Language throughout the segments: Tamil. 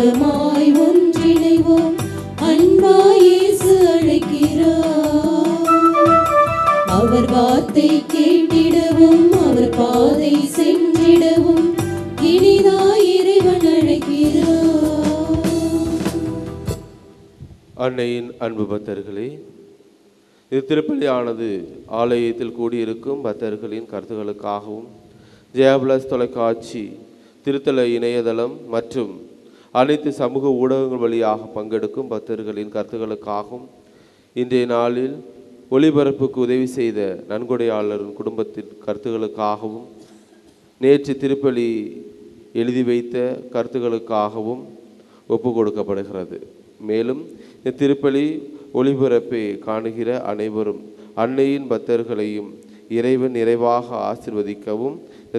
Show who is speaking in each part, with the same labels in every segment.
Speaker 1: கூட்டமாய் ஒன்றிணைவோம், அன்பாய் இயேசு அழைக்கிறார். அவர் வார்த்தை கேட்டிடவும், அவர் பாதை சென்றிடவும் இனிதாய் இறைவன் அழைக்கிறார்.
Speaker 2: அன்னையின் அன்பு பக்தர்களே, இது திருப்பலியானது ஆலயத்தில் கூடியிருக்கும் பக்தர்களின் கருத்துக்களுக்காகவும் ஜெயபிளஸ் தொலைக்காட்சி, திருத்தல இணையதளம் மற்றும் அனைத்து சமூக ஊடகங்கள் வழியாக பங்கெடுக்கும் பக்தர்களின் கருத்துக்களுக்காகவும் இன்றைய நாளில் ஒளிபரப்புக்கு உதவி செய்த நன்கொடையாளரின் குடும்பத்தின் கருத்துக்களுக்காகவும் நேற்று திருப்பலி எழுதி வைத்த கருத்துக்களுக்காகவும் ஒப்பு கொடுக்கப்படுகிறது. மேலும் இந்த திருப்பலி ஒளிபரப்பை காணுகிற அனைவரும் அன்னையின் பக்தர்களையும் இறைவன் நிறைவாக ஆசீர்வதிக்கவும் இந்த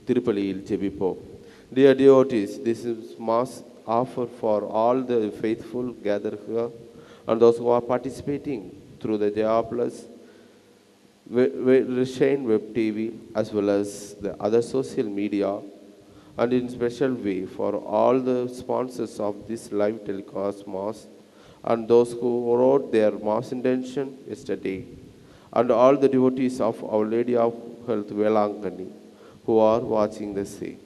Speaker 2: திருப்பலியில் ஜெபிப்போம். Dear devotees, this is Mass offer for all the faithful gathered here and those who are participating through the Jaya Plus Rishane Web TV as well as the other social media, and in special way for all the sponsors of this live telecast Mass and those who wrote their Mass intention yesterday, and all the devotees of Our Lady of Health Velangani who are watching the scene.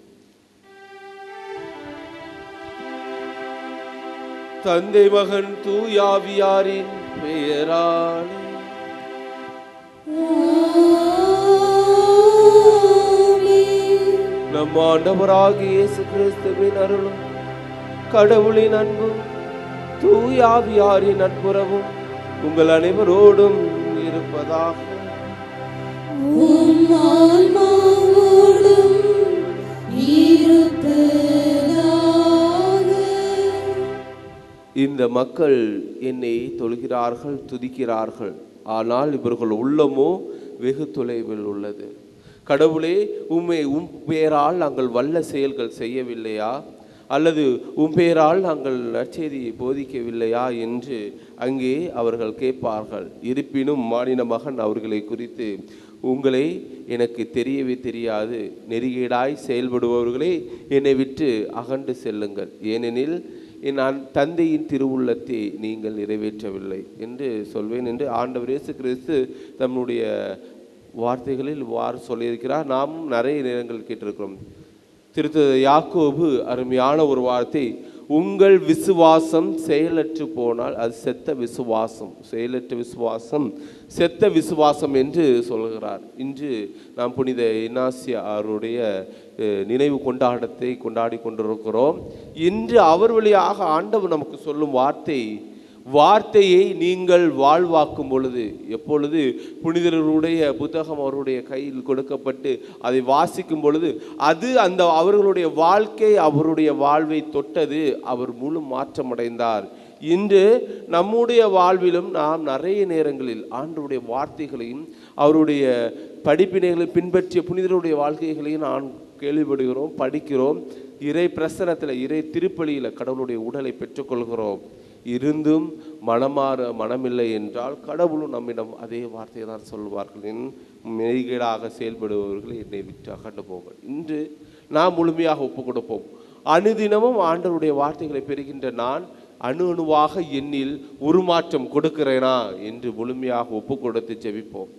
Speaker 2: தந்தை மகன் தூயாவியாரின் பெயராலே நம் ஆண்டவராகிய இயேசு கிறிஸ்துவின் அருளும் கடவுளின் அன்பும் தூயாவியாரின் நட்புறவும் உங்கள் அனைவரோடும் இருப்பதாக. இந்த மக்கள் என்னை தொழுகிறார்கள், துதிக்கிறார்கள், ஆனால் இவர்கள் உள்ளமோ வெகு தொலைவில் உள்ளது. கடவுளே, உம் பெயரால் நாங்கள் வல்ல செயல்கள் செய்யவில்லையா, அல்லது உம் பெயரால் நாங்கள் நற்செய்தியை போதிக்கவில்லையா என்று அங்கே அவர்கள் கேட்பார்கள். இருப்பினும் மானிட மகன் அவர்களை குறித்து, உங்களை எனக்கு தெரியவே தெரியாது, நெறிகேடாய் செயல்படுபவர்களே என்னை விட்டு அகன்று செல்லுங்கள், ஏனெனில் என் தந்தையின் திருவுள்ளத்தை நீங்கள் நிறைவேற்றவில்லை என்று சொல்வேன் என்று ஆண்டவர் இயேசு கிறிஸ்து தம்முடைய வார்த்தைகளில் இவ்வாறு சொல்லியிருக்கிறார். நாமும் நிறைய நேரங்கள் கேட்டிருக்கிறோம். திருத்தந்தை யாக்கோபு அருமையான ஒரு வார்த்தை, உங்கள் விசுவாசம் செயலற்று போனால் அது செத்த விசுவாசம், செயலற்ற விசுவாசம் செத்த விசுவாசம் என்று சொல்கிறார். இன்று நாம் புனித இன்னாசியாருடைய நினைவு கொண்டாடி கொண்டிருக்கிறோம். இன்று அவர் வழியாக ஆண்டவர் நமக்கு சொல்லும் வார்த்தையை நீங்கள் வாழ்வாக்கும் பொழுது, எப்பொழுது புனிதர்களுடைய புத்தகம் அவருடைய கையில் கொடுக்கப்பட்டு அதை வாசிக்கும் பொழுது அது அவர்களுடைய வாழ்க்கை, அவருடைய வாழ்வை தொட்டது. அவர் முழு மாற்றமடைந்தார். இன்று நம்முடைய வாழ்விலும் நாம் நிறைய நேரங்களில் ஆண்டவருடைய வார்த்தைகளையும் அவருடைய படிப்பினைகளை பின்பற்றிய புனிதருடைய வாழ்க்கைகளையும் நான் கேள்விப்படுகிறோம், படிக்கிறோம். இறை பிரசனத்தில், இறை திருப்பலியில் கடவுளுடைய உடலை பெற்றுக்கொள்கிறோம். இருந்தும் மனமில்லை என்றால் கடவுளும் நம்மிடம் அதே வார்த்தையை தான் சொல்வார்கள், நெறிகேடாக செயல்படுபவர்கள் என்னை விட்டு அகண்டு போங்கள். இன்று நாம் முழுமையாக ஒப்பு கொடுப்போம். அனுதினமும் ஆண்டவருடைய வார்த்தைகளை பெறுகின்ற நான் அணுவாக என்னில் உருமாற்றம் கொடுக்கிறேனா என்று முழுமையாக ஒப்பு கொடுத்து ஜெபிப்போம்.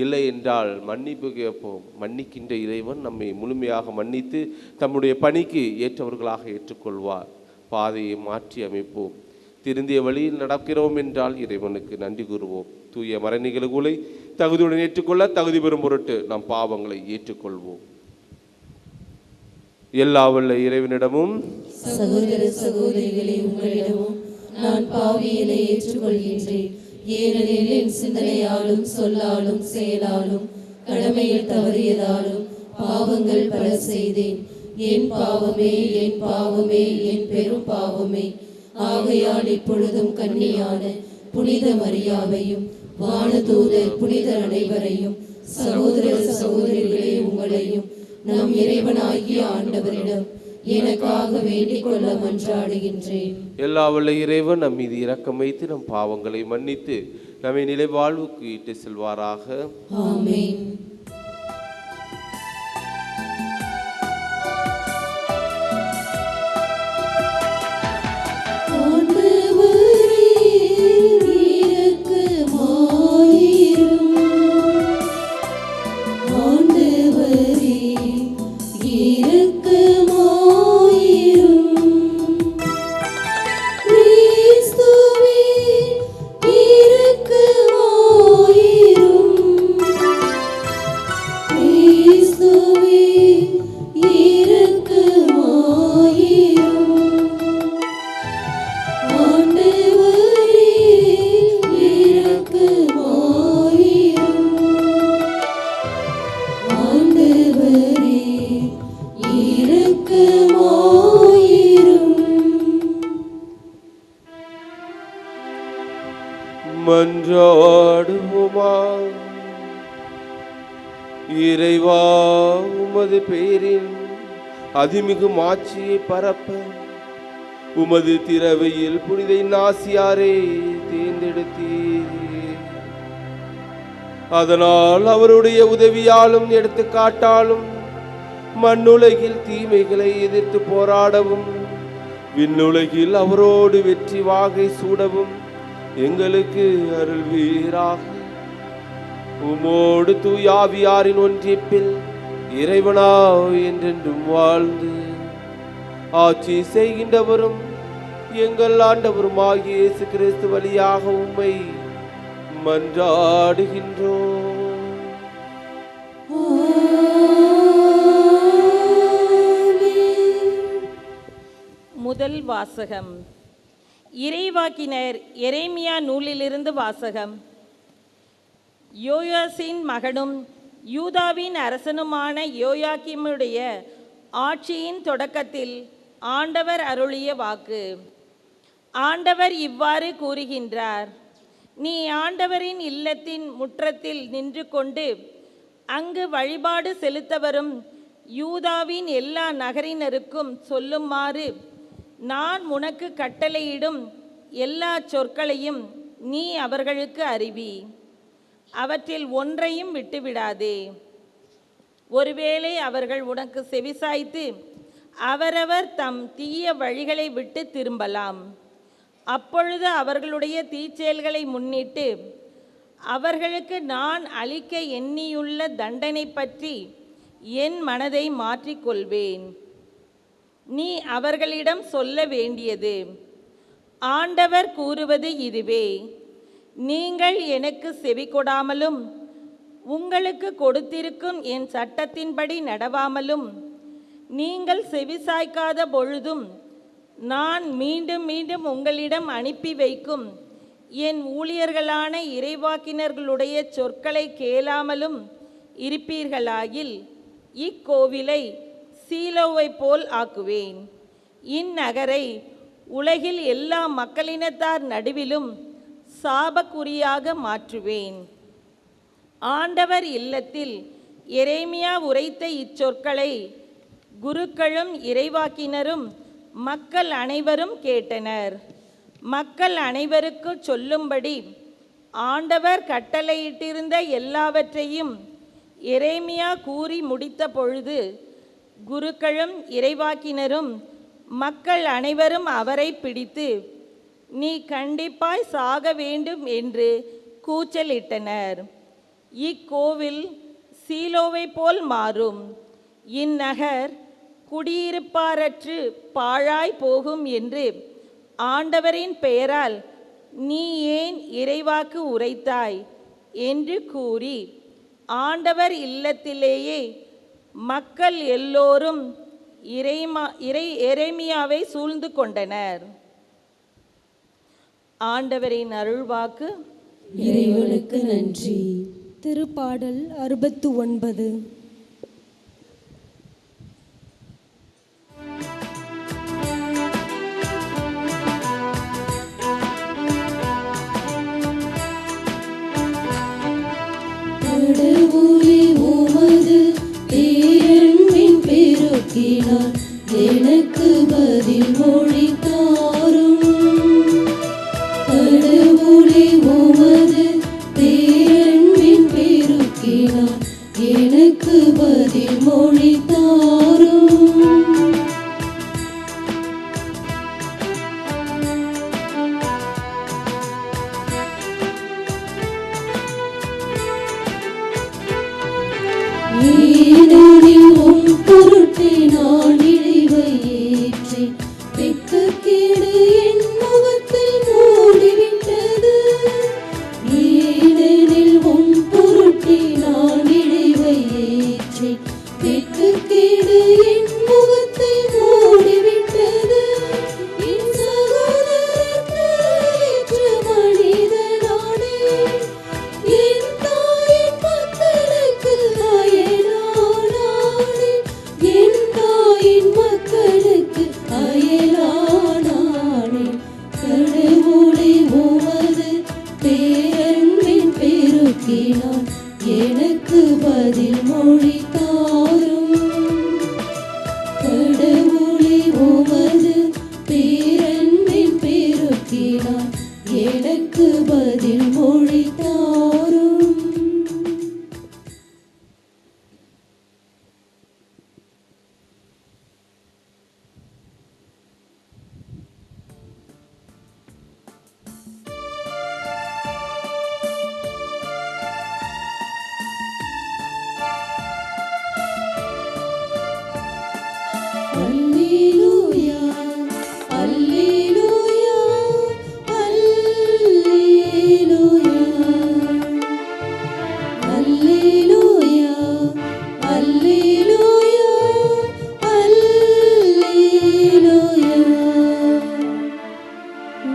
Speaker 2: இல்லை என்றால் மன்னிப்பு கேட்போம். மன்னிக்கின்ற இறைவன் நம்மை முழுமையாக மன்னித்து தம்முடைய பணிக்கு ஏற்றவர்களாக ஏற்றுக்கொள்வார். பாதையை மாற்றி அமைப்போம். திருந்திய வழியில் நடக்கிறோம் என்றால் இறைவனுக்கு நன்றி கூறுவோம். தூய மறைநிகழ்வுகளை தகுதியுடன் ஏற்றுக்கொள்ள தகுதி பெறும் பொருட்டு நம் பாவங்களை ஏற்றுக்கொள்வோம். எல்லா வல்ல இறைவனிடமும்
Speaker 1: சகோதர சகோதரிகளே, உங்களிடமும் நான் பாவியனை ஏற்றுக்கொள்கின்றேன். ஏனெனில் என் சிந்தனையாலும் சொல்லாலும் செயலாலும் கடமையில் தவறியதாலும் பாவங்கள் பல செய்தேன். என் பாவமே, என் பாவமே, என் பெரும் பாவமே. ஆகையால் இப்பொழுதும் கன்னியான புனித மரியாவையும் வானதூதர் புனிதர் அனைவரையும் சகோதர சகோதரிகளே உங்களையும் நம் இறைவனாகிய ஆண்டவரிடம் எனக்காக வேண்டிக் கொள்ள மன்றாடுகின்றேன்.
Speaker 2: எல்லா வல்ல இறைவன் நம் மீது இரக்கம் வைத்து நம் பாவங்களை மன்னித்து நம்மை நிலை வாழ்வுக்கு இட்டு செல்வாராக.
Speaker 1: ஆமென்.
Speaker 2: மன்றாடுவோமா. இறைவா, உமது பேரின் அதிமிகு மாட்சியை பரப்ப உமது திரவையில் புனித நாசியாரை தேர்ந்தெடுத்தீர். அதனால் அவருடைய உதவியாலும் எடுத்துக்காட்டாலும் மண்ணுலகில் தீமைகளை எதிர்த்து போராடவும் விண்ணுலகில் அவரோடு வெற்றி வாகை சூடவும் எங்களுக்கு அருள்வீராக. உமோடு தூயாவியாரின் ஒன்றிப்பில் இறைவனா என்றென்றும் வாழ்ந்து ஆட்சி செய்கின்றவரும் எங்கள் ஆண்டவருமாகிய இயேசு கிறிஸ்து வழியாக உம்மை மன்றாடுகின்றோம்.
Speaker 3: முதல் வாசகம். இறைவாக்கினர் எரேமியா நூலிலிருந்து வாசகம். யோயாசின் மகனும் யூதாவின் அரசனுமான யோயாக்கிமுடைய ஆட்சியின் தொடக்கத்தில் ஆண்டவர் அருளிய வாக்கு. ஆண்டவர் இவ்வாறு கூறுகின்றார்: நீ ஆண்டவரின் இல்லத்தின் முற்றத்தில் நின்று கொண்டு அங்கு வழிபாடு செலுத்த வரும் யூதாவின் எல்லா நகரினருக்கும் சொல்லுமாறு நான் உனக்கு கட்டளையிடும் எல்லா சொற்களையும் நீ அவர்களுக்கு அறிவி. அவற்றில் ஒன்றையும் விட்டுவிடாதே. ஒருவேளை அவர்கள் உனக்கு செவிசாய்த்து அவரவர் தம் தீய வழிகளை விட்டு திரும்பலாம். அப்பொழுது அவர்களுடைய தீச்செயல்களை முன்னிட்டு அவர்களுக்கு நான் அளிக்க எண்ணியுள்ள தண்டனை பற்றி என் மனதை மாற்றிக்கொள்வேன். நீ அவர்களிடம் சொல்ல வேண்டியது: ஆண்டவர் கூறுவது இதுவே, நீங்கள் எனக்கு செவி கொடாமலும் உங்களுக்கு கொடுத்திருக்கும் என் சட்டத்தின்படி நடவாமலும் நீங்கள் செவிசாய்க்காத பொழுதும் நான் மீண்டும் மீண்டும் உங்களிடம் அனுப்பி வைக்கும் என் ஊழியர்களான இறைவாக்கினர்களுடைய சொற்களை கேளாமலும் இருப்பீர்களாகில் இக்கோவிலை சீலோவை போல் ஆக்குவேன். இந்நகரை உலகில் எல்லா மக்களினத்தார் நடுவிலும் சாபக்குறியாக மாற்றுவேன். ஆண்டவர் இல்லத்தில் எரேமியா உரைத்த இச்சொற்களை குருக்களும் இறைவாக்கினரும் மக்கள் அனைவரும் கேட்டனர். மக்கள் அனைவருக்கு சொல்லும்படி ஆண்டவர் கட்டளையிட்டிருந்த எல்லாவற்றையும் எரேமியா கூறி முடித்த பொழுது குருக்களும் இறைவாக்கினரும் மக்கள் அனைவரும் அவரை பிடித்து, நீ கண்டிப்பாய் சாக வேண்டும் என்று கூச்சலிட்டனர். இக்கோவில் சீலோவை போல் மாறும். இந்நகர் குடியிருப்பாரற்று பாழாய் போகும் என்று ஆண்டவரின் பெயரால் நீ ஏன் இறைவாக்கு உரைத்தாய் என்று கூறி ஆண்டவர் இல்லத்திலேயே மக்கள் எல்லோரும் எரேமியாவை சூழ்ந்து கொண்டனர். ஆண்டவரின் அருள்வாக்கு.
Speaker 1: இறைவனுக்கு நன்றி.
Speaker 4: திருப்பாடல் 69.
Speaker 1: கடவுளே, உமது பேரன்பின் பெருக்கினால் எனக்கு பதில் மொழி தாரும். கடவுளே, உமது பேரன்பின் பெருக்கினால் எனக்கு பதில் மொழி தாரும். ஏனெனில் உம் பொருட்டே நான் இழிவை ஏற்றேன். வெட்கக்கேடு என் முகத்தில் மூடிவிட்டது. ஏனெனில் உம் பொருட்டே நான் இழிவை ஏற்றேன். வெட்கக்கேடு என் முகத்தை மூடிவிட்டது. என் சகோதரருக்கு ஏற்ற மனிதனானே, என் தாயின் மக்களுக்கு அயலானானே, பெருக்கினான் எனக்கு பதில் மொழி தாரும் கடவுளே உமது பேரன்பின் பெருக்கினான் எனக்கு பதில் மொழி தாரும். அல்லேலூயா அல்லேலூயா அல்லேலூயா அல்லேலூயா அல்லேலூயா அல்லேலூயா.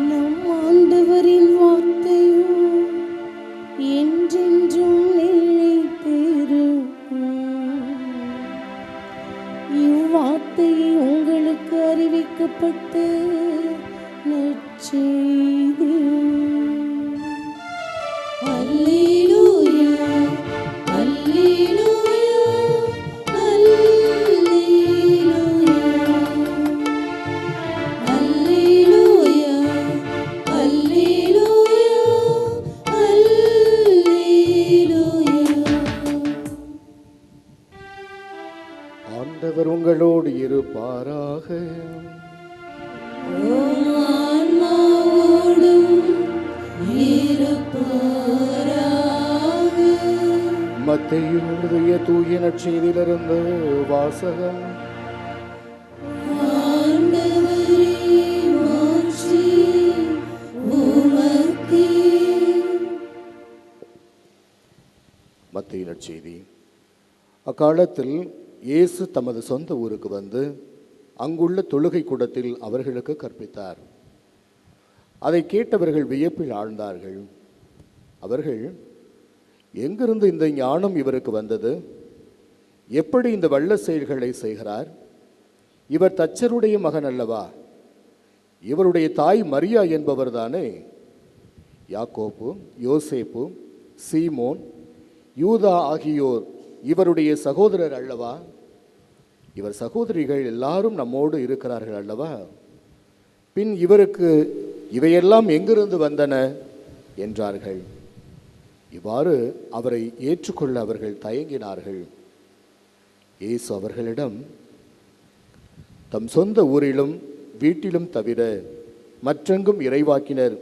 Speaker 4: நம் ஆண்டவரின் வார்த்தையோ என்றென்றும் நிலைத்திருக்கும். இவ்வார்த்தையை உங்களுக்கு அறிவிக்கப்பட்ட நற்செய்தி.
Speaker 1: அல்லேலூயா அல்லேலூயா அல்லேலூயா அல்லேலூயா அல்லேலூயா அல்லேலூயா.
Speaker 5: ஆண்டவர் உங்களோடு இருப்பாராக.
Speaker 1: உம் ஆன்மாவோடும் இருப்பாராக.
Speaker 5: மத்தேயு எழுதிய தூய நற்செய்தியிலிருந்து வாசகம்.
Speaker 1: ஆண்டவரே மாட்சி உமக்கே.
Speaker 5: மத்தேயு நற்செய்தி. அக்காலத்தில் இயேசு தமது சொந்த ஊருக்கு வந்து அங்குள்ள தொழுகை கூடத்தில் அவர்களுக்கு கற்பித்தார். அதை கேட்டவர்கள் வியப்பில் ஆழ்ந்தார்கள். அவர்கள், எங்கிருந்து இந்த ஞானம் இவருக்கு வந்தது? எப்படி இந்த வல்ல செயல்களை செய்கிறார்? இவர் தச்சருடைய மகன் அல்லவா? இவருடைய தாய் மரியா என்பவர்தானே? யாக்கோப்பு, யோசேப்பு, சீமோன், யூதா ஆகியோர் இவருடைய சகோதரர் அல்லவா? இவர் சகோதரிகள் எல்லாரும் நம்மோடு இருக்கிறார்கள் அல்லவா? பின் இவருக்கு இவையெல்லாம் எங்கிருந்து வந்தன என்றார்கள். இவ்வாறு அவரை ஏற்றுக்கொள்ள அவர்கள் தயங்கினார்கள். இயேசு அவர்களிடம், தம் சொந்த ஊரிலும் வீட்டிலும் தவிர மற்றெங்கும் இறைவாக்கினர்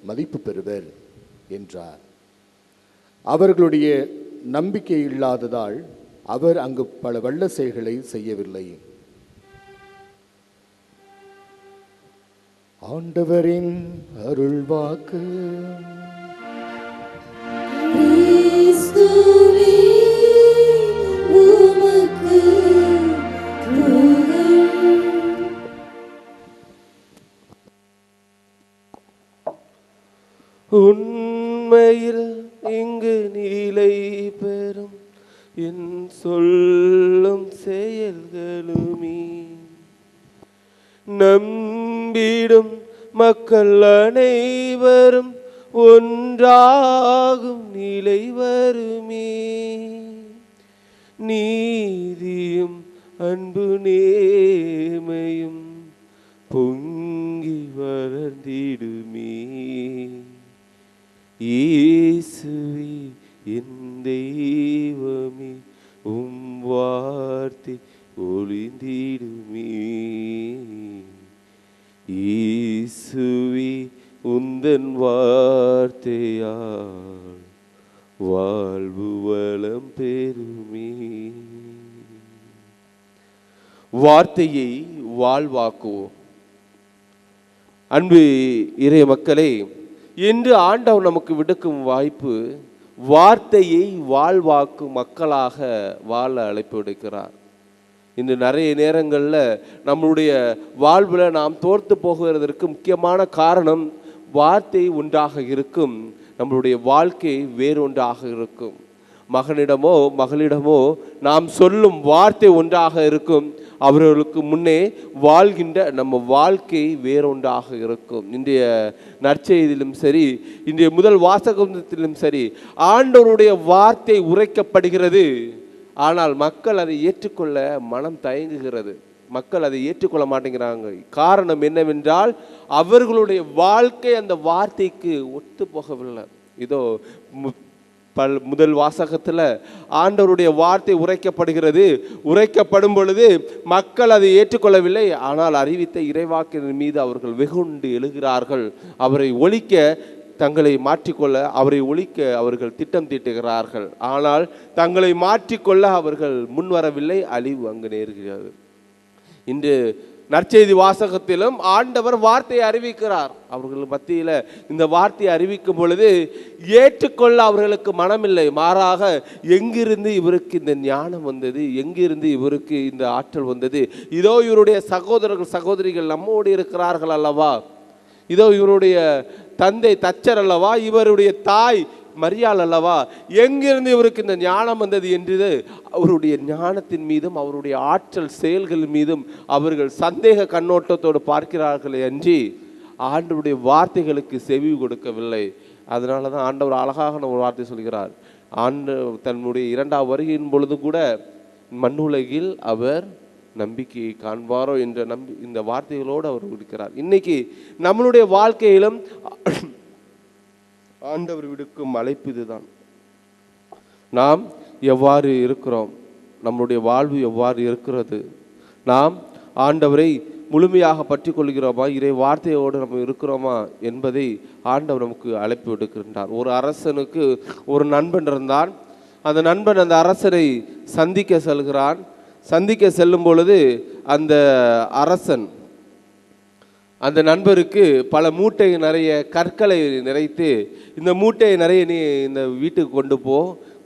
Speaker 5: மதிப்பு பெறுவர் என்றார். அவர்களுடைய நம்பிக்கை இல்லாததால் அவர் அங்கு பல வல்ல செயல்களை செய்யவில்லை. ஆண்டவரின் அருள்வாக்கு.
Speaker 1: கிறிஸ்துவே உமக்கு புகழ்.
Speaker 2: உண்மையில் இங்கு நிலை பெறும் என் சொல்லும் செயல்களுமே நம்பிடும் மக்கள் அனைவரும் ஒன்றாகும் நிலை வருமே. நீதியும் அன்பு நேர்மையும் பொங்கி வளர்ந்திடுமே. இயேசுவே என் தெய்வமே உம் வார்த்தை ஒளிந்திடுமே. இயேசுவே உந்தன் வார்த்தையால் வாழ்வு வளம் பெறுமே. வார்த்தையை வாழ்வாக்குவோம். அன்பு இறை மக்களே, இன்று ஆண்டவர் நமக்கு விடுக்கும் வாய்ப்பு வார்த்தையை வாழ்வாக்கும் மக்களாக வாழ அழைப்பு விடுக்கிறார். இன்று நிறைய நேரங்களில் நம்மளுடைய வாழ்வில் நாம் தோர்த்து போகிறதற்கு முக்கியமான காரணம் வார்த்தை ஒன்றாக இருக்கும், நம்மளுடைய வாழ்க்கை வேறொன்றாக இருக்கும். மகனிடமோ மகளிடமோ நாம் சொல்லும் வார்த்தை ஒன்றாக இருக்கும், அவர்களுக்கு முன்னே வாழ்கின்ற நம்ம வாழ்க்கை வேறொன்றாக இருக்கும். இன்றைய நற்செய்தியிலும் சரி, இன்றைய முதல் வாசகத்திலும் சரி, ஆண்டவருடைய வார்த்தை உரைக்கப்படுகிறது. ஆனால் மக்கள் அதை ஏற்றுக்கொள்ள மனம் தயங்குகிறது. மக்கள் அதை ஏற்றுக்கொள்ள மாட்டேங்கிறாங்க. காரணம் என்னவென்றால் அவர்களுடைய வாழ்க்கை அந்த வார்த்தைக்கு ஒத்து போகவில்லை. இதோ முதல் வாசகத்தில் ஆண்டவருடைய வார்த்தை உரைக்கப்படுகிறது. உரைக்கப்படும் பொழுது மக்கள் அதை ஏற்றுக்கொள்ளவில்லை. ஆனால் அறிவித்த இறைவாக்கினர் மீது அவர்கள் வெகுண்டு எழுகிறார்கள். அவரை ஒழிக்க, தங்களை மாற்றிக்கொள்ள, அவரை ஒழிக்க அவர்கள் திட்டம் தீட்டுகிறார்கள். ஆனால் தங்களை மாற்றிக்கொள்ள அவர்கள் முன்வரவில்லை. அழிவு அங்கு நேர்கிறது. இன்று நற்செய்தி வாசகத்திலும் ஆண்டவர் வார்த்தையை அறிவிக்கிறார். அவர்கள் மத்தியில் இந்த வார்த்தையை அறிவிக்கும் பொழுது ஏற்றுக்கொள்ள அவர்களுக்கு மனமில்லை. மாறாக எங்கிருந்து இவருக்கு இந்த ஞானம் வந்தது, எங்கிருந்து இவருக்கு இந்த ஆற்றல் வந்தது, இதோ இவருடைய சகோதரர்கள் சகோதரிகள் நம்மோடு இருக்கிறார்கள் அல்லவா, இதோ இவருடைய தந்தை தச்சர் அல்லவா, இவருடைய தாய் மரியாள் அல்லவா, எங்கிருந்து இவருக்கு இந்த ஞானம் வந்தது என்று அவருடைய ஞானத்தின் மீதும் அவருடைய ஆற்றல் செயல்கள் மீதும் அவர்கள் சந்தேக கண்ணோட்டத்தோடு பார்க்கிறார்களே அன்றி ஆண்டவருடைய வார்த்தைகளுக்கு செவி கொடுக்கவில்லை. அதனால தான் ஆண்டவர் அழகாக ஒரு வார்த்தை சொல்கிறார். தன்னுடைய 2ஆவது வருகையின் பொழுது கூட மண்ணுலகில் அவர் நம்பிக்கையை காண்பாரோ என்ற இந்த வார்த்தைகளோடு அவர் இருக்கிறார். இன்னைக்கு நம்மளுடைய வாழ்க்கையிலும் ஆண்டவர் விடுக்கும் அழைப்பு இதுதான். நாம் எவ்வாறு இருக்கிறோம், நம்முடைய வாழ்வு எவ்வாறு இருக்கிறது, நாம் ஆண்டவரை முழுமையாக பற்றி கொள்கிறோமா, இறை வார்த்தையோடு நம்ம இருக்கிறோமா என்பதை ஆண்டவர் நமக்கு அழைப்பு விடுக்கின்றார். ஒரு அரசனுக்கு ஒரு நண்பன் இருந்தான். அந்த நண்பன் அந்த அரசரை சந்திக்க செல்கிறான். சந்திக்க செல்லும் பொழுது அந்த அரசன் அந்த நண்பருக்கு பல மூட்டை நிறைய கற்களை நிறைத்து, இந்த மூட்டையை நிறைய நீ இந்த வீட்டுக்கு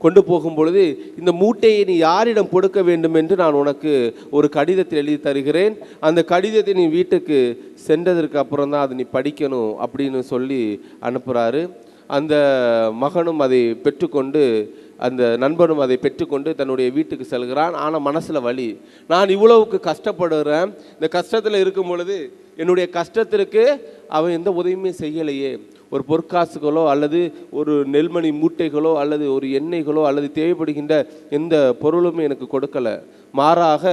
Speaker 2: கொண்டு போகும் பொழுது இந்த மூட்டையை நீ யாரிடம் கொடுக்க வேண்டும் என்று நான் உனக்கு ஒரு கடிதத்தை எழுதி தருகிறேன். அந்த கடிதத்தை நீ வீட்டுக்கு சென்றதற்கு அப்புறம் தான் அதை நீ படிக்கணும் அப்படின்னு சொல்லி அனுப்புகிறாரு. அந்த மகனும் அதை பெற்றுக்கொண்டு, அந்த நண்பனும் அதை பெற்றுக்கொண்டு தன்னுடைய வீட்டுக்கு செல்கிறான். ஆனால் மனசில் வலி, நான் இவ்வளவுக்கு கஷ்டப்படுகிறேன், இந்த கஷ்டத்தில் இருக்கும் பொழுது என்னுடைய கஷ்டத்திற்கு அவன் எந்த உதவியுமே செய்யலையே, ஒரு பொற்காசுகளோ அல்லது ஒரு நெல்மணி மூட்டைகளோ அல்லது ஒரு எண்ணெய்களோ அல்லது தேவைப்படுகின்ற எந்த பொருளுமே எனக்கு கொடுக்கலை. மாறாக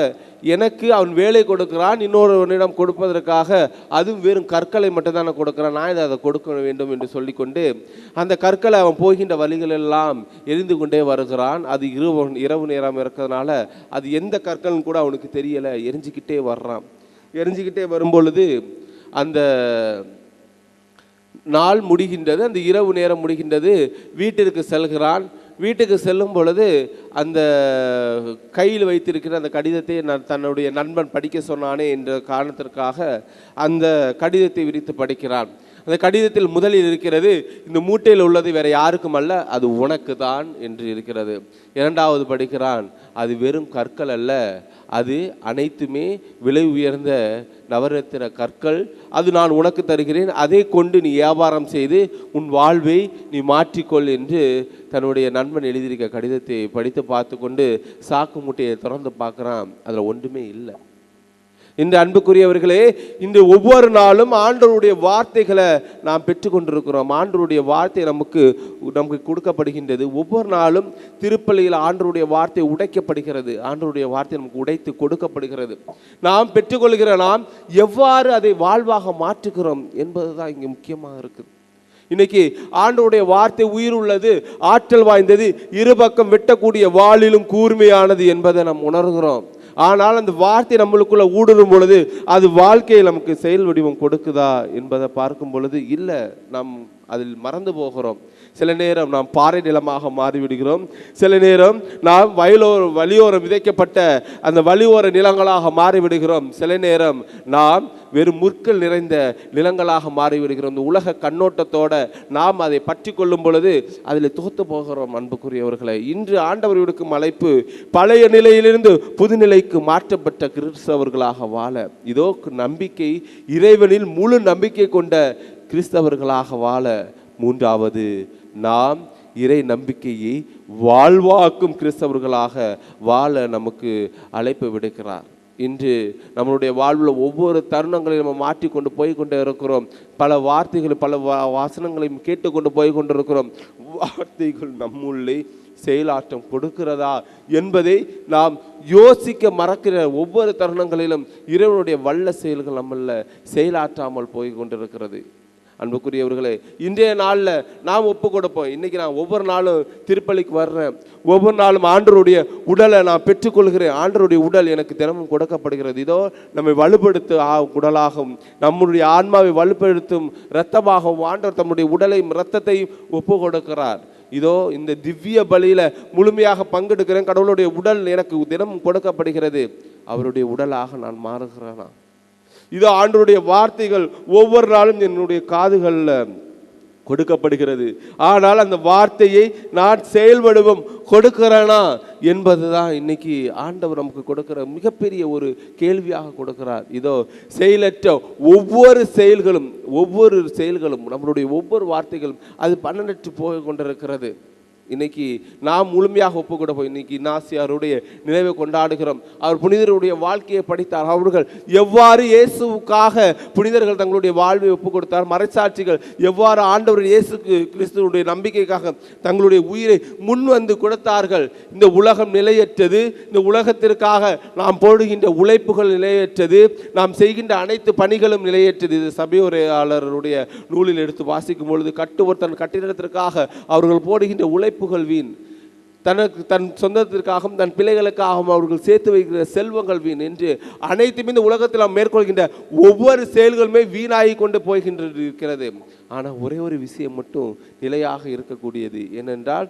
Speaker 2: எனக்கு அவன் வேலை கொடுக்கிறான், இன்னொருவனிடம் கொடுப்பதற்காக அதுவும் வெறும் கற்களை மட்டும்தான் கொடுக்கிறான், நான் இதை அதை கொடுக்க வேண்டும் என்று சொல்லிக்கொண்டு அந்த கற்களை அவன் போகின்ற வழிகளெல்லாம் எரிந்து கொண்டே வருகிறான். அது இரவு நேரம் இருக்கிறதுனால அது எந்த கற்களும் கூட அவனுக்கு தெரியலை, எரிஞ்சிக்கிட்டே வர்றான். எரிஞ்சிக்கிட்டே வரும்பொழுது அந்த நாள் முடிகின்றது, அந்த இரவு நேரம் முடிகின்றது. வீட்டிற்கு செல்கிறான். வீட்டுக்கு செல்லும் பொழுது அந்த கையில் வைத்திருக்கிற அந்த கடிதத்தை தன்னுடைய நண்பன் படிக்க சொன்னானே என்ற காரணத்திற்காக அந்த கடிதத்தை விரித்து படிக்கிறான். அந்த கடிதத்தில் முதலில் இருக்கிறது, இந்த மூட்டையில் உள்ளது வேற யாருக்கும் அல்ல, அது உனக்கு தான் என்று இருக்கிறது. 2வது படிக்கிறான், அது வெறும் கற்கள் அல்ல, அது அனைத்துமே விலை உயர்ந்த நவரத்தின கற்கள், அது நான் உனக்கு தருகிறேன், அதை கொண்டு நீ வியாபாரம் செய்து உன் வாழ்வை நீ மாற்றிக்கொள் என்று தன்னுடைய நண்பன் எழுதியிருக்க கடிதத்தை படித்து பார்த்து கொண்டு சாக்கு மூட்டையை திறந்து பார்க்குறான். அதில் ஒன்றுமே இல்லை. இந்த அன்புக்குரியவர்களே, இன்று ஒவ்வொரு நாளும் ஆண்டவருடைய வார்த்தைகளை நாம் பெற்றுக்கொண்டிருக்கிறோம். ஆண்டவருடைய வார்த்தை நமக்கு கொடுக்கப்படுகின்றது. ஒவ்வொரு நாளும் திருப்பலியில் ஆண்டவருடைய வார்த்தை உடைக்கப்படுகிறது. ஆண்டவருடைய வார்த்தை நமக்கு உடைத்து கொடுக்கப்படுகிறது. நாம் பெற்றுக்கொள்கிற நாம் எவ்வாறு அதை வாழ்வாக மாற்றுகிறோம் என்பதுதான் இங்கே முக்கியமாக இருக்குது. இன்னைக்கு ஆண்டவருடைய வார்த்தை உயிர் உள்ளது, ஆற்றல் வாய்ந்தது, இருபக்கம் வெட்டக்கூடிய வாளிலும் கூர்மையானது என்பதை நாம் உணர்கிறோம். ஆனால் அந்த வார்த்தை நம்மளுக்குள்ள ஊடுருவும் பொழுது அது வாழ்க்கையில் நமக்கு செயல் வடிவம் கொடுக்குதா என்பதை பார்க்கும் பொழுது இல்லை, நாம் அதில் மறந்து போகிறோம். சில நேரம் நாம் பாறை நிலமாக மாறிவிடுகிறோம். சில நேரம் நாம் வழியோரம் விதைக்கப்பட்ட அந்த வழியோர நிலங்களாக மாறிவிடுகிறோம். சில நேரம் நாம் வெறும் முற்கள் நிறைந்த நிலங்களாக மாறிவிடுகிறோம். இந்த உலக கண்ணோட்டத்தோடு நாம் அதை பற்றி கொள்ளும் பொழுது அதில் தோத்து போகிறோம். அன்புக்குரியவர்களை, இன்று ஆண்டவர் விடுக்கும் அழைப்பு பழைய நிலையிலிருந்து புதுநிலைக்கு மாற்றப்பட்ட கிறிஸ்தவர்களாக வாழ. இதோ நம்பிக்கை, இறைவனில் முழு நம்பிக்கை கொண்ட கிறிஸ்தவர்களாக வாழ. 3வது, நாம் இறை நம்பிக்கையை வாழ்வாக்கும் கிறிஸ்தவர்களாக வாழ நமக்கு அழைப்பு விடுக்கிறார். இன்று நம்மளுடைய வாழ்வில் ஒவ்வொரு தருணங்களையும் நம்ம மாற்றிக்கொண்டு போய் கொண்டே இருக்கிறோம். பல வார்த்தைகள் பல வாசனங்களையும் கேட்டுக்கொண்டு போய் கொண்டிருக்கிறோம். வார்த்தைகள் நம்முள்ளே செயலாற்றம் கொடுக்கிறதா என்பதை நாம் யோசிக்க மறக்கிற ஒவ்வொரு தருணங்களிலும் இறைவனுடைய வல்ல செயல்கள் நம்மள செயலாற்றாமல் போய் கொண்டிருக்கிறது. அன்புக்குரியவர்களே, இன்றைய நாளில் நாம் ஒப்பு கொடுப்போம். இன்றைக்கி நான் ஒவ்வொரு நாளும் திருப்பலிக்கு வர்றேன், ஒவ்வொரு நாளும் ஆண்டவருடைய உடலை நான் பெற்றுக்கொள்கிறேன். ஆண்டவருடைய உடல் எனக்கு தினமும் கொடுக்கப்படுகிறது. இதோ நம்மை வலுப்படுத்தும் உடலாகவும் நம்முடைய ஆன்மாவை வலுப்படுத்தும் இரத்தமாகவும் ஆண்டவர் தம்முடைய உடலையும் இரத்தத்தையும் ஒப்பு கொடுக்கிறார். இதோ இந்த திவ்ய பலியில் முழுமையாக பங்கெடுக்கிறேன். கடவுளுடைய உடல் எனக்கு தினமும் கொடுக்கப்படுகிறது. அவருடைய உடலாக நான் மாறுகிறேனா? இதோ ஆண்டவருடைய வார்த்தைகள் ஒவ்வொரு நாளும் என்னுடைய காதுகளில் கொடுக்கப்படுகிறது. ஆனால் அந்த வார்த்தையை நான் செயல்படுவோம் கொடுக்கிறேனா என்பதுதான் இன்னைக்கு ஆண்டவர் நமக்கு கொடுக்கிற மிகப்பெரிய ஒரு கேள்வியாக கொடுக்கிறார். இதோ செயலற்ற ஒவ்வொரு செயல்களும் நம்மளுடைய ஒவ்வொரு வார்த்தைகளும் அது பலனற்று போய் கொண்டிருக்கிறது. இன்னைக்கு நாம் முழுமையாக ஒப்பு கொடுப்போம். இன்னைக்கு இன்னாசியாருடைய நினைவை கொண்டாடுகிறோம். அவர் புனிதருடைய வாழ்க்கையை படித்தார். அவர்கள் எவ்வாறு இயேசுவுக்காக புனிதர்கள் தங்களுடைய வாழ்வை ஒப்பு கொடுத்தார். மறைசாட்சிகள் எவ்வாறு ஆண்டவர் இயேசு கிறிஸ்துவுடைய நம்பிக்கைக்காக தங்களுடைய உயிரை முன் வந்து கொடுத்தார்கள். இந்த உலகம் நிலையற்றது. இந்த உலகத்திற்காக நாம் போடுகின்ற உழைப்புகள் நிலையற்றது. நாம் செய்கின்ற அனைத்து பணிகளும் நிலையற்றது. இது சபையுரையாளருடைய நூலில் எடுத்து வாசிக்கும் பொழுது தன் கட்டிடத்திற்காக அவர்கள் போடுகின்ற உழைப்புகள் வீண், தன் சொந்தத்திற்காகவும் தன் பிள்ளைகளுக்காகவும் அவர்கள் சேர்த்து வைக்கிற செல்வங்கள் வீண் என்று அனைத்துமே இந்த உலகத்தில் நாம் மேற்கொள்கின்ற ஒவ்வொரு செயல்களுமே வீணாகி கொண்டு போகின்றது. ஆனால் ஒரே ஒரு விஷயம் மட்டும் நிலையாக இருக்கக்கூடியது. ஏனென்றால்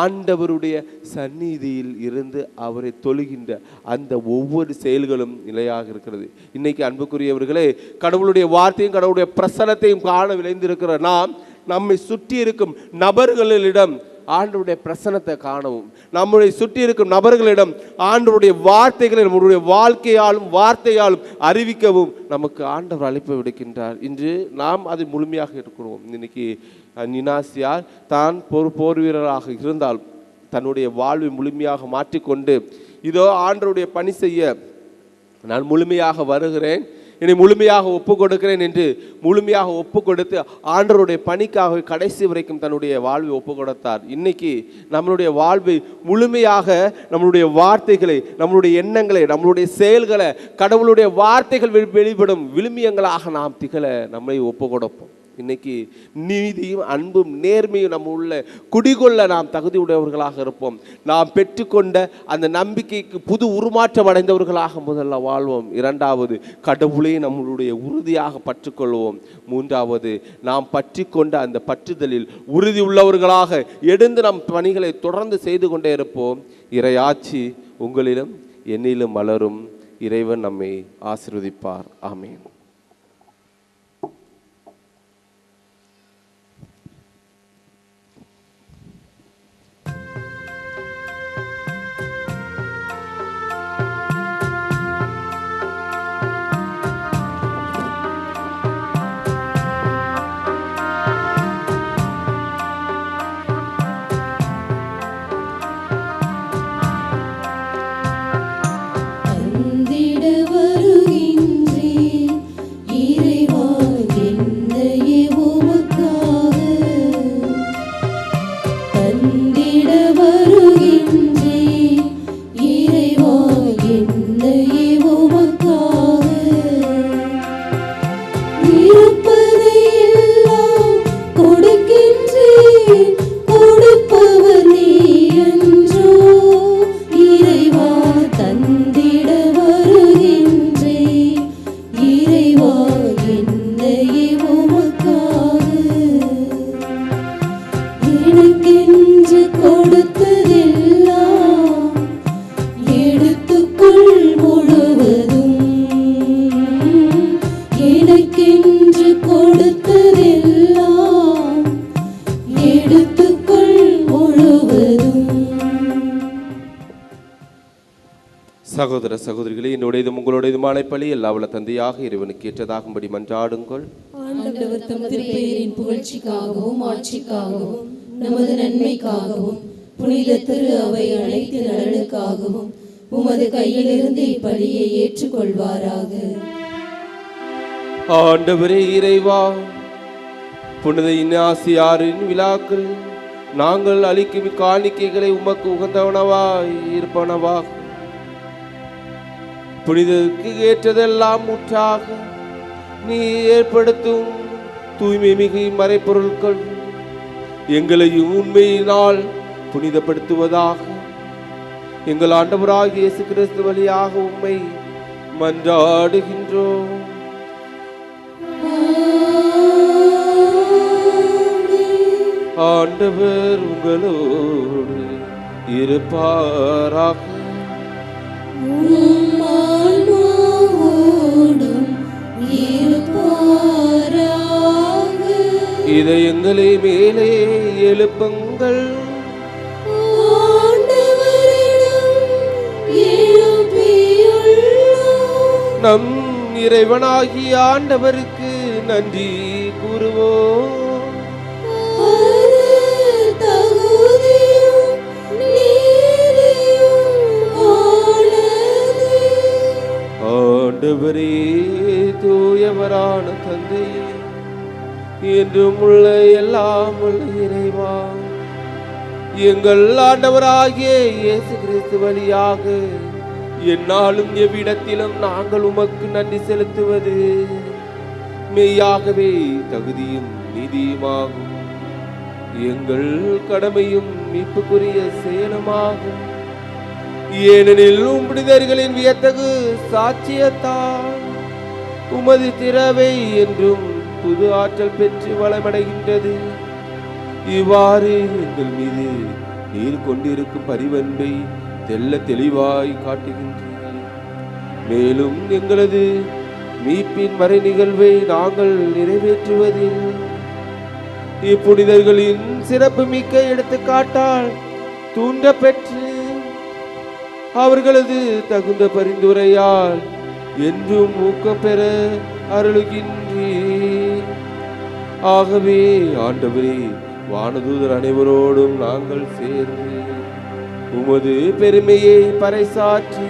Speaker 2: ஆண்டவருடைய சந்நிதியில் இருந்து அவரை தொழுகின்ற அந்த ஒவ்வொரு செயல்களும் நிலையாக இருக்கிறது. இன்னைக்கு அன்புக்குரியவர்களே, கடவுளுடைய வார்த்தையும் கடவுளுடைய பிரசன்னத்தையும் காண விளைந்திருக்கிற நாம் நம்மை சுற்றி இருக்கும் நபர்களிடம் ஆண்டவருடைய பிரசன்னத்தை காணவும், நம்முடைய சுற்றி இருக்கும் நபர்களிடம் ஆண்டவருடைய வார்த்தைகளை நம்முடைய வார்த்தையாலும் அறிவிக்கவும் நமக்கு ஆண்டவர் அழைப்பு விடுக்கின்றார். இன்று நாம் அதை முழுமையாக இருக்கிறோம். இன்னைக்கு இன்னாசியார் தான் போர் வீரராக இருந்தால் தன்னுடைய வாழ்வை முழுமையாக மாற்றிக்கொண்டு இதோ ஆண்டவருடைய பணி செய்ய நான் முழுமையாக வருகிறேன், என்னை முழுமையாக ஒப்பு கொடுக்கிறேன் என்று முழுமையாக ஒப்பு கொடுத்து ஆண்டவருடைய பணிக்காக கடைசி வரைக்கும் தன்னுடைய வாழ்வை ஒப்பு கொடுத்தார். இன்னைக்கு நம்மளுடைய வாழ்வை முழுமையாக நம்மளுடைய வார்த்தைகளை, நம்மளுடைய எண்ணங்களை, நம்மளுடைய செயல்களை கடவுளுடைய வார்த்தைகள் வெளிப்படும் விழுமியங்களாக நாம் திகழ நம்மை ஒப்பு கொடுப்போம். இன்னைக்கு நீதியும் அன்பும் நேர்மையும் நம்ம உள்ள குடிகொள்ள நாம் தகுதி உடையவர்களாக இருப்போம். நாம் பெற்றுக்கொண்ட அந்த நம்பிக்கைக்கு புது உருமாற்றம் அடைந்தவர்களாக முதல்ல வாழ்வோம். இரண்டாவது, கடவுளை நம்மளுடைய உறுதியாக பற்றுக்கொள்வோம். மூன்றாவது, நாம் பற்றி கொண்ட அந்த பற்றுதலில் உறுதி உள்ளவர்களாக எழுந்து நம் பணிகளை தொடர்ந்து செய்து கொண்டே இருப்போம். இறையாட்சி உங்களிலும் என்னிலும் மலரும். இறைவன் நம்மை ஆசீர்வதிப்பார். ஆமென். சகோதர சகோதரிகளே, என்னுடையதும் உங்களுடையதுமான பலி எல்லாவல்ல தந்தையாக இறைவனுக்கு ஏற்றதாகும்படி மன்றாடுங்கள்.
Speaker 1: ஆண்டவர் தம் திருப்பெயரின் புகழ்ச்சிக்காகவும் ஆட்சிக்காகவும் நமது நன்மைக்காகவும் புனித திரு அவை அனைத்து நலனுக்காகவும் உமது கையிலிருந்து இப்பலியை ஏற்றுக்கொள்வாராக.
Speaker 2: ஆண்டவரே இறைவா, புனித இன்னாசியாரின் விழாக்கள் நாங்கள் அளிக்கும் காணிக்கைகளை உமக்கு உகந்தவனவாய் இருப்பனவாக புனிதற்கு ஏற்றதெல்லாம் முற்றாக நீ ஏற்படுத்தும் தூய்மை மிகு மறைப்பொருட்கள் எங்களையும் உண்மையினால் புனிதப்படுத்துவதாக எங்கள் ஆண்டவராகிய இயேசு கிறிஸ்து வழியாக உம்மை மன்றாடுகின்றோம். ஆண்டவர் உங்களோடு இருப்பாராக. இதயங்களை மேலே எழுப்புங்கள். நம் இறைவனாகிய ஆண்டவருக்கு நன்றி கூறுவோம். ஆண்டவரே, தூயவரான தந்தையே, என்றும் உள்ள எல்லாம் உள்ள இறைவா, எங்கள் ஆண்டவராகிய இயேசு கிறிஸ்து வழியாக எந்நாளும் எவ்விடத்திலும் நாங்கள் உமக்கு நன்றி செலுத்துவது மெய்யாகவே தகுதியும் நீதியுமாகும். எங்கள் கடமையும் மீட்புக்குரிய செயலுமாகும். ஏனெனில் புனிதர்களின் வியத்தகு சாட்சியத்தால் உமது திறவை என்றும் புது ஆற்றல் பெற்று வளமடைகின்றது. இவ்வாறு எங்கள் மீது நீர் கொண்டிருக்கும் பரிவன்பை தெல்ல தெளிவாய் காட்டுகின்றீர். மேலும் எங்களது மீட்பின் மறை நிகழ்வை நாங்கள் நிறைவேற்றுவதில் இப்புனிதர்களின் சிறப்பு மிக்க எடுத்துக்காட்டால் தூண்ட பெற்று அவர்களது தகுந்த பரிந்துரையால் என்றும் ஊக்கம் பெற அருளுகின்றீர். ஆகவே ஆண்டவரே, வானதூதர் அனைவரோடும் நாங்கள் சேர்ந்து உமது பெருமையை பறைசாற்றி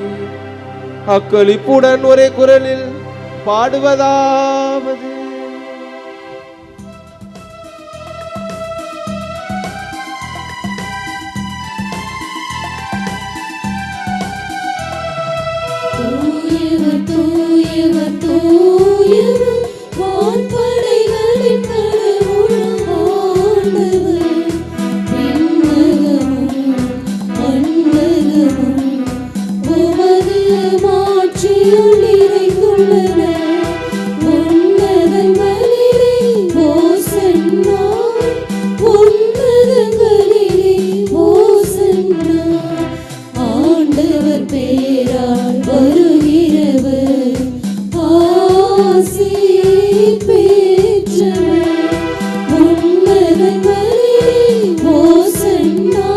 Speaker 2: அக்களிப்புடன் ஒரே குரலில் பாடுவதாவது:
Speaker 1: தூயவர் தூயவர் தூயவர் வான்படைகளின் கடவுளாம் ஆண்டவர். விண்ணகமும் மண்ணகமும் உமது மாட்சியால் நிறைந்துள்ளன. உன்னதங்களிலே ஓசன்னா, உன்னதங்களிலே ஓசன்னா. ஆண்டவர் பேரால் வருகிறவர் ஆசி பெற்றவர். உன்னதங்களிலே ஓசன்னா,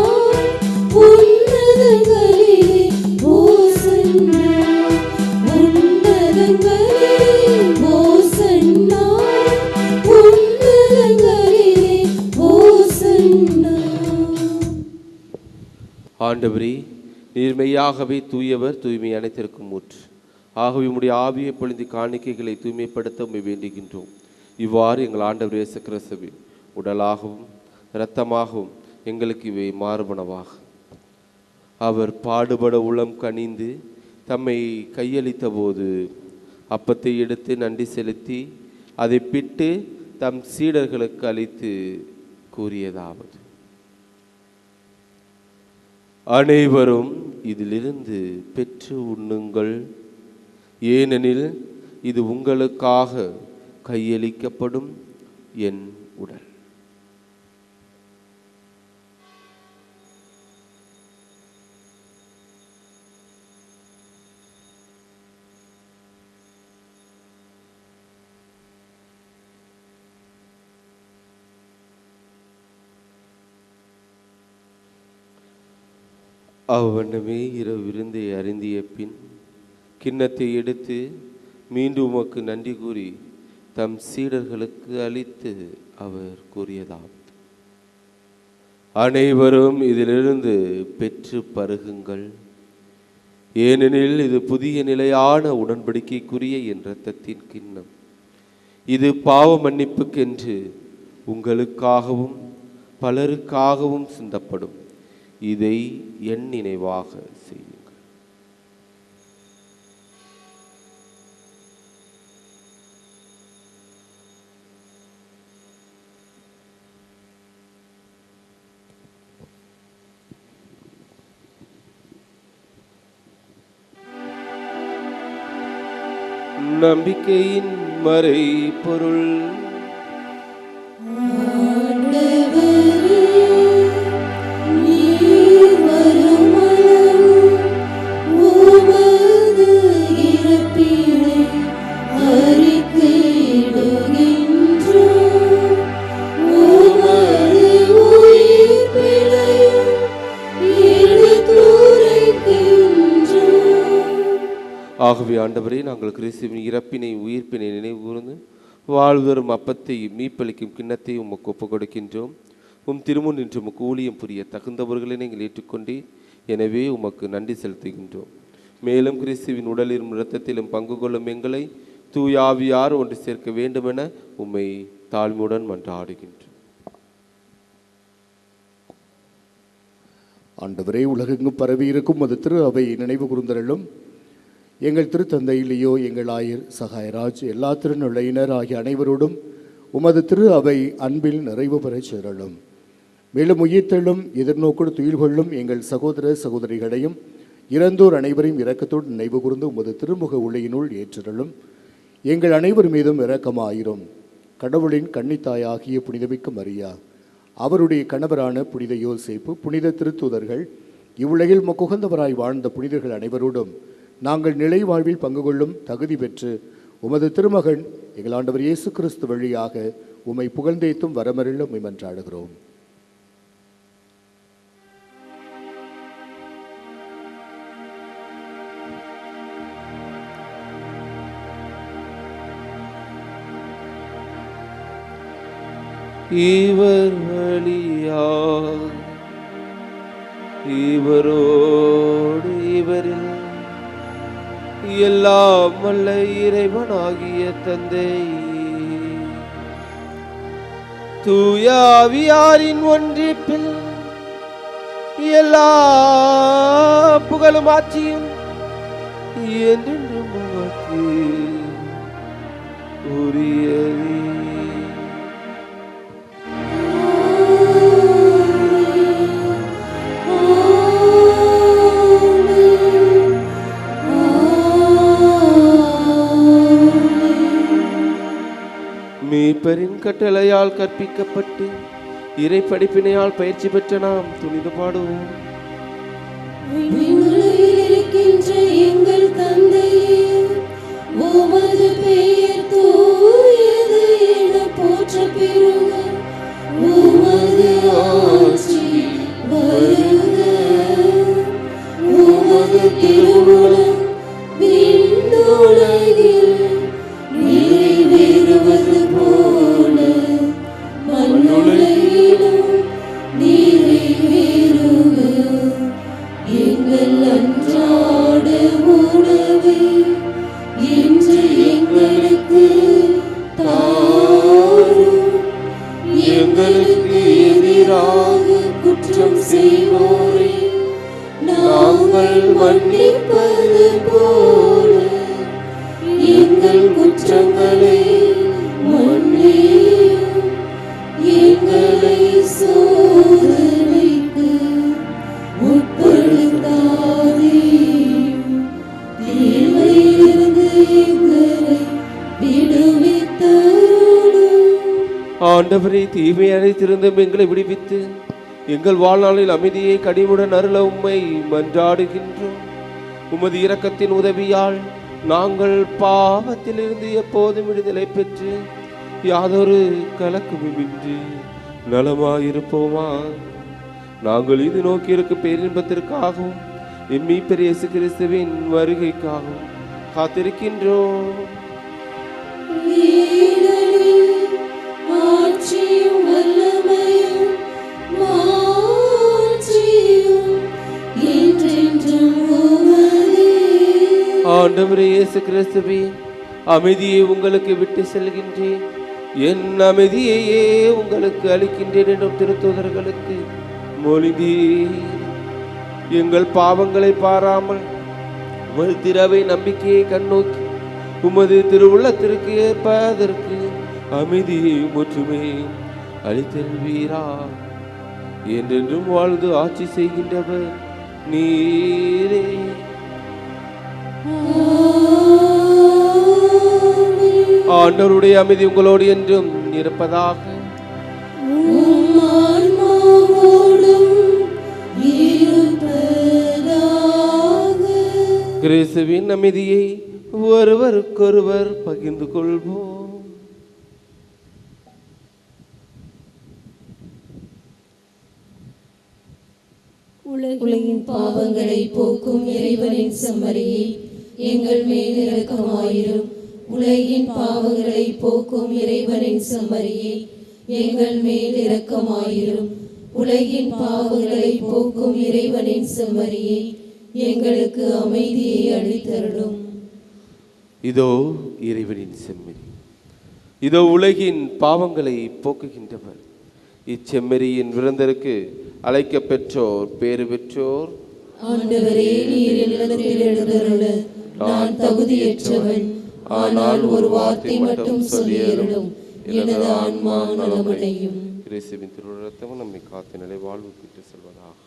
Speaker 1: உன்னதங்களிலே ஓசன்னா. உன்னதங்களிலே ஓசன்னா, உன்னதங்களிலே ஓசன்னா.
Speaker 2: ஆண்டவரே, நீர் மெய்யாகவே தூயவர், தூய்மை அனைத்திற்கும் ஊற்று. ஆகவே உம்முடைய ஆவியை பொழிந்து காணிக்கைகளை தூய்மைப்படுத்த உம்மை வேண்டுகின்றோம். இவ்வாறு எங்கள் ஆண்டவர் இயேசு கிறிஸ்துவின் உடலாகவும் இரத்தமாகவும் எங்களுக்கு இவை மாறுபனவாக. அவர் பாடுபட உளம் கனிந்து தம்மை கையளித்த போது அப்பத்தை எடுத்து நன்றி செலுத்தி அதை பிட்டு தம் சீடர்களுக்கு அளித்து கூறியதாவது: அனைவரும் இதிலிருந்து பெற்று உண்ணுங்கள். ஏனெனில் இது உங்களுக்காக கையளிக்கப்படும் என் உடல். அவ்வண்ணமே இரவு விருந்தை அருந்திய பின் கிண்ணத்தை எடுத்து மீண்டும் உமக்கு நன்றி கூறி தம் சீடர்களுக்கு அளித்து அவர் கூறியதாம்: அனைவரும் இதிலிருந்து பெற்று பருகுங்கள். ஏனெனில் இது புதிய நிலையான உடன்படிக்கைக்குரிய என் இரத்தத்தின் கிண்ணம். இது பாவ மன்னிப்புக்கென்று உங்களுக்காகவும் பலருக்காகவும் சிந்தப்படும். இதை என் நினைவாக செய்யுங்கள். நம்பிக்கையின் மறை பொருள். ஆகவே ஆண்டவரே, நாங்கள் கிறிஸ்துவின் இறப்பினை உயிர்ப்பினை நினைவு கூர்ந்து வாழ்வரும் அப்பத்தையும் மீப்பளிக்கும் கிண்ணத்தையும் உமக்கு ஒப்புக் கொடுக்கின்றோம். திருமுன் நின்று உமக்கு ஊழியம் புரிய தகுந்தவர்களை நீங்கள் ஏற்றுக்கொண்டே, எனவே உமக்கு நன்றி செலுத்துகின்றோம். மேலும் கிறிஸ்துவின் உடலிலும் இரத்தத்திலும் பங்கு கொள்ளும் எங்களை தூயாவியார் ஒன்று சேர்க்க வேண்டுமென உம்மை தாழ்மையுடன் மன்றாடுகின்றோம்.
Speaker 5: ஆண்டவரே, உலகெங்கும் பரவி இருக்கும் அது திரு அவை நினைவு கூர்ந்தருளும். எங்கள் திருத்தந்தை லியோ, எங்கள் ஆயர் சகாயராஜ், எல்லா திருநிலையினர் ஆகிய அனைவரோடும் உமது திரு அவை அன்பில் நிறைவு பெறச் சேரலும். மேலும் உயிர்த்தெழும் எதிர்நோக்கோடு துயில் கொள்ளும் எங்கள் சகோதர சகோதரிகளையும் இறந்தோர் அனைவரையும் இரக்கத்தோடு நினைவு கூர்ந்து உமது திருமுக ஒளியினுள் ஏற்றலும். எங்கள் அனைவர் மீதும் இரக்கமாயிரும். கடவுளின் கன்னித்தாயாகிய புனிதமிக்க மரியா, அவருடைய கணவரான புனித யோசேப்பு, புனித திருத்தூதர்கள், இவ்வுலகில் முக்குகந்தவராய் வாழ்ந்த புனிதர்கள் அனைவரோடும் நாங்கள் நிலை வாழ்வில் பங்கு கொள்ளும் தகுதி பெற்று உமது திருமகன் எங்கள் ஆண்டவர் இயேசு கிறிஸ்து வழியாக உம்மை புகழ்ந்தேத்தும் வரமருள உம்மை மன்றாடுகிறோம்.
Speaker 2: இவர் வழியாக இவரோடு இவரில் எல்லாம் வல்ல இறைவனாகிய தந்தை தூய ஆவியாரின் ஒன்றிப்பில் எல்லா புகழும் ஆட்சியும் என்றென்றும் உமக்கு உரியதே. மீட்பரின் கட்டளையால் கற்பிக்கப்பட்டு இறை படிப்பினையால் பயிற்சி பெற்ற நாம் துணிந்து பாடுவோம்.
Speaker 1: இருக்கின்ற எங்கள் தந்தையே, உமது பெயர் தூயது என போற்ற பெறுக. உமது ஆட்சி வருக. உமது திருவுளம் விண்ணுலகில் நிறைவேறுவது போல மண்ணுலகிலும் நிறைவேறுக. எங்கள் அன்றாட உணவை இன்று எங்களுக்கு தாரும். எங்களுக்கு எதிராக குற்றம் செய்வோரை நாங்கள் மன்னிப்பது போல எங்கள் குற்றங்களை மன்னியும். எங்களை சோதனைக்கு உட்படுத்தாதேயும், தீமையிலிருந்து எங்களை விடுவித்தருளும்.
Speaker 2: ஆண்டவரே, தீமை அழைத்திருந்தும் எங்களை விடுவித்து எங்கள் வாழ்நாளில் அமைதியை கனிவுடன் அருள உம்மை மன்றாடுகின்றோம். உமது இரக்கத்தின் உதவியால் நாங்கள் பாவத்திலிருந்து எப்போதும் விடுதலை பெற்று யாதொரு கலக்கமுமின்றி நலமாயிருப்போமா. நாங்கள் இது நோக்கியிருக்கும் பேரின்பத்திற்காகவும் மீட்பர் இயேசு கிறிஸ்துவின் வருகைக்காகவும் காத்திருக்கின்றோம்.
Speaker 1: ஆட்சியும் வல்லமையும்
Speaker 2: ஆண்டவரே இயேசு கிறிஸ்துவே, அமைதியை உங்களுக்கு விட்டு செல்கின்றேன், என் அமைதியையே உங்களுக்கு அளிக்கின்றேன் என்னும் திருத்தூதர்களுக்கு மொழிந்தீர். எங்கள் பாவங்களை பாராமல் உமது திரவை நம்பிக்கையை கண்ணோக்கி உமது திருவுள்ளத்திற்கு ஏற்ப அதற்கு அமைதியை முற்றுமே அளித்தல்வீரா. என்றென்றும் வாழ்ந்து ஆட்சி செய்கின்றவர் நீரே. ஆண்டவருடைய அமைதி உங்களோடு என்றும் இருப்பதாக.
Speaker 1: உம் ஆன்மாவோடும் இருப்பதாக.
Speaker 2: கிறிஸ்துவின் அமைதியை ஒருவருக்கொருவர் பகிர்ந்து கொள்வோம்.
Speaker 1: உலகின் பாவங்களை போக்கும் இறைவனின் செம்மறியே, எங்கள் மேல் இரக்கமாயிரும். உலகின் பாவங்களை போக்கும் இறைவனின் செம்மறியே, எங்கள் மேல் இரக்கமாயிரும். உலகின் பாவங்களை போக்கும் இறைவனின் செம்மறியே, எங்களுக்கு அமைதியை அளித்தருளும்.
Speaker 2: இதோ இறைவனின் செம்மறி, இதோ உலகின் பாவங்களை போக்குகின்றவர். இச்செம்மறியின் விருந்தருக்கு அழைக்க பெற்றோர் பேறு பெற்றோர்.
Speaker 1: ஆண்டவரே, நீர் இல்லத்தில் எழுந்தருள நான் தகுதியற்றவன். ஆனால் ஒரு வார்த்தை மட்டும் சொல்லியருளும், எனது ஆன்மா நலமடையும்.
Speaker 2: கிறிஸ்துவின் திருரத்தம் நம்மை காத்து நிலை வாழ்வு பெற்று செல்வதாக.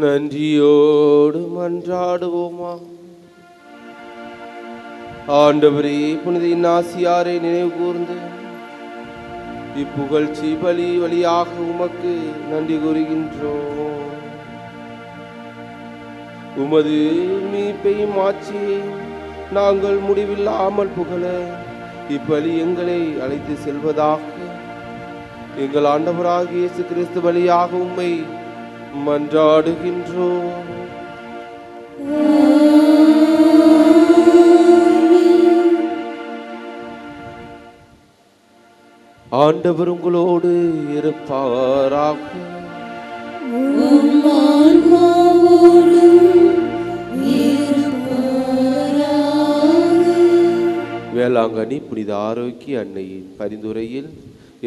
Speaker 2: நன்றியோடு மன்றாடுவோமா. ஆண்டவரே, புனித இன்னாசியாரை நினைவு கூர்ந்து இப்புகழ்ச்சி பலி வழியாக உமக்கு நன்றி கூறுகின்றோம். உமது மீட்பையும் ஆட்சியையும் நாங்கள் முடிவில்லாமல் புகழ இப்பலி எங்களை அழைத்து செல்வதாக எங்கள் ஆண்டவராகிய இயேசு கிறிஸ்து வழியாக உம்மை மன்றாடுகின்றோம். ஆண்டவர் உங்களோடு இருப்பாராக.
Speaker 1: உம் ஆன்மாவோடும் இருப்பாராக.
Speaker 2: வேளாங்கண்ணி புனித ஆரோக்கிய அன்னையின் பரிந்துரையில்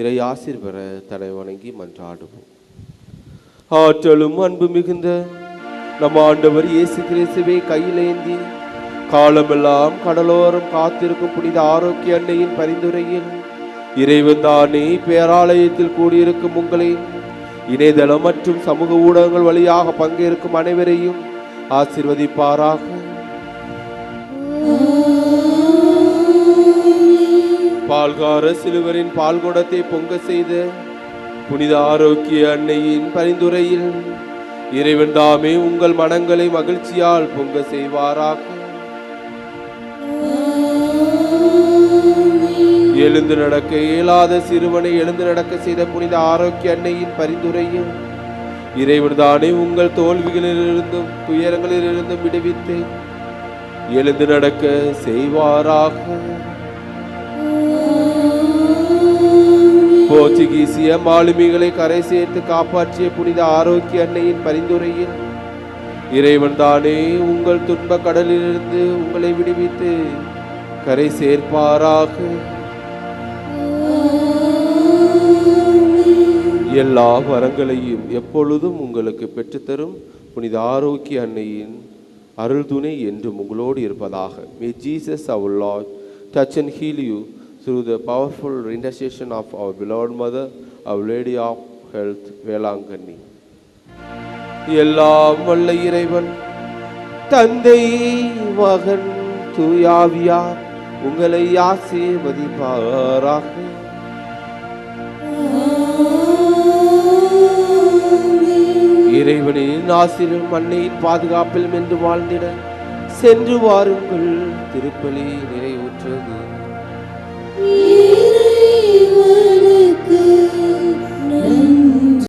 Speaker 2: இறை ஆசீர் பெற தலை வணங்கி மன்றாடுவோம். ஆற்றலும் அன்பு மிகுந்த நம் ஆண்டவர் இயேசு கிறிஸ்துவை கையிலேந்தி காலமெல்லாம் கடலோரம் காத்திருக்கும் புனித ஆரோக்கிய அன்னையின் பரிந்துரையில் இறைவன் தானே பேராலயத்தில் கூடியிருக்கும் உங்களை இணையதளம் மற்றும் சமூக ஊடகங்கள் வழியாக பங்கேற்கும் அனைவரையும் ஆசீர்வதிப்பாராக. பால்கார சிலுவரின் பால்குடத்தை பொங்க செய்த புனித ஆரோக்கிய அன்னையின் பரிந்துரையில் இறைவன் தாமே உங்கள் மனங்களை மகிழ்ச்சியால் பொங்க செய்வாராக. எழுந்து நடக்க இயலாத சிறுவனை எழுந்து நடக்க செய்த புனித ஆரோக்கிய அன்னையின் பரிந்துரையில் இறைவன் தானே உங்கள் தோல்விகளிலிருந்தும் துயரங்களிலிருந்தும் விடுவித்து எழுந்து நடக்க செய்வாராக. போர்ச்சுகீசிய மாலுமிகளை கரை சேர்த்து காப்பாற்றிய புனித ஆரோக்கிய அன்னையின் பரிந்துரையில் இறைவன் தானே உங்கள் துன்ப கடலிலிருந்து உங்களை விடுவித்து கரை சேர்ப்பாராக. எல்லா வரங்களையும் எப்பொழுதும் உங்களுக்கு பெற்றுத்தரும் புனித ஆரோக்கிய அன்னையின் அருள் துணை என்றும் உங்களோடு இருப்பதாக. May Jesus our Lord touch and heal you through the powerful intercession of our beloved Mother, Our Lady of Health, Velankanni. எல்லாம் வல்ல இறைவன் தந்தை மகன் தூயாவியார் உங்களை ஆசீர்வதிப்பாராக. இறைவனின் ஆசீரும் அன்னையின் பாதுகாப்பில் மென்று வாழ்ந்திட சென்று வாருங்கள். திருப்பலி நிறைவுற்றது.